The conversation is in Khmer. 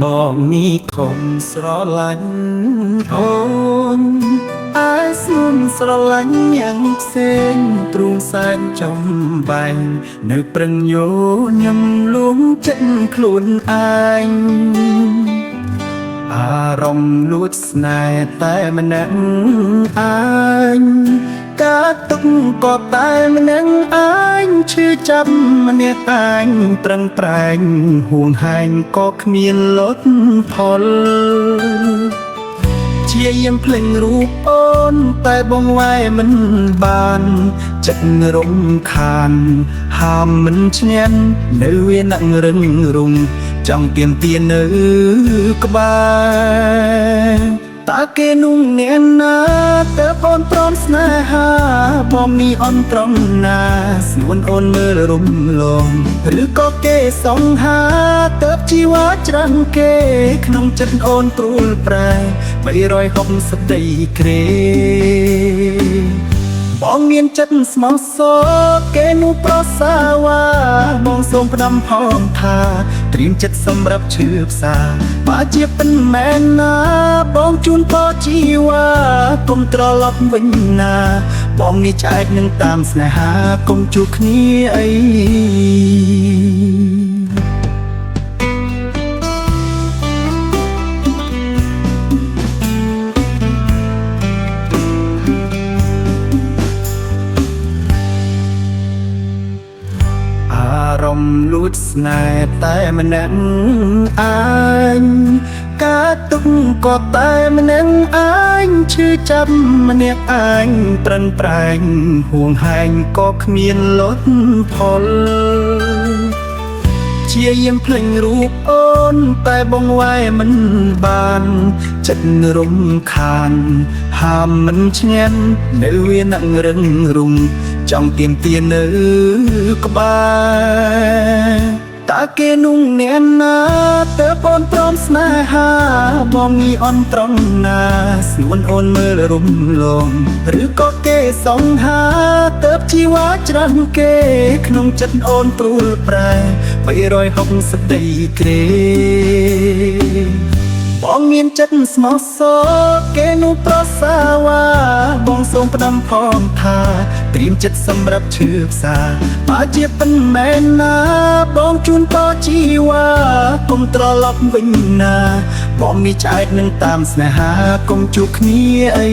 บอกมีคนស្រឡាញ់អូនអាយស្ងួនស្រឡាញ់យ៉ាងផ្សេងទ្រូងសែនចំបាញ់នៅប្រឹងយោញឹមលួងចិត្តខ្លួនឯងអារម្មណ៍លួចស្នេហ៍តែម្នាក់ឯងការទុកក៏តែម្នាក់ឯងឈឺចាប់ម្នាក់ឯងត្រឹងប្រែងហួងហែងក៏គ្មានលត់ផលជាយាមភ្លេងរូបអូនតែបងវាយមិនបានចិត្តរំខានហាមមិនឈ្នះនៅវានងរឹងរុងចង់ទៀមទានៅក្បែរតើគេនោះអ្នកណាតើអូនព្រមស្នេហាបងនេះអន់ត្រង់ណាស្នួនអូនមើលរំលងឬក៏គេសង្ហាតើជីវ៉ាច្រើនគេក្នុងចិត្តអូនព្រួលប្រែ360ដីក្រេបងមានចិត្តស្មោះសរគេនោះប្រសាវ៉ាបងសូមផ្ដាំផងថាត្រៀមចិត្តសម្រាប់ឈឺផ្សាបើជាពិនមែនណាបងជូនពរជីវ៉ាកុំត្រឡប់វិញណាបងនេះឆ្អែតនឹងតាមស្នេហាកុំជួបគ្នាអីរំលួចស្នេហ៍តែម្នាក់ឯងការទុកក៏តែម្នាក់ឯងឈឺចាប់ម្នាក់ឯងប្រឹងប្រែងហួងហែងក៏គ្មានលត់ផលជាយាមភ្លេងរូបអូនតែបងវាយមិនបានចិត្តរំខានហាមមិនឈ្នះនៅវានងរឹងរុងចង់ទៀមទានៅក្បែរតើគេនោះអ្នកណាតើអូនព្រមស្នេហាបងនេះអន់ត្រង់ណាស្នួនអូនមើលរំលងឬក៏គេសង្ហាតើជីវ៉ាច្រើនគេក្នុងចិត្តអូនព្រួលប្រែ360ដីក្រេបងមានចិត្តស្មោះសរគេនោះប្រសាវ៉ាបងសូមផ្ដាំផងថាត្រៀមចិត្តសម្រាប់ឈឺផ្សាបើជាពិនមែនណាបងជូនពរជីវ៉ាកុំត្រឡប់វិញណាបងនេះឆ្អែតនឹងតាមស្នេហាកុំជួបគ្នាអី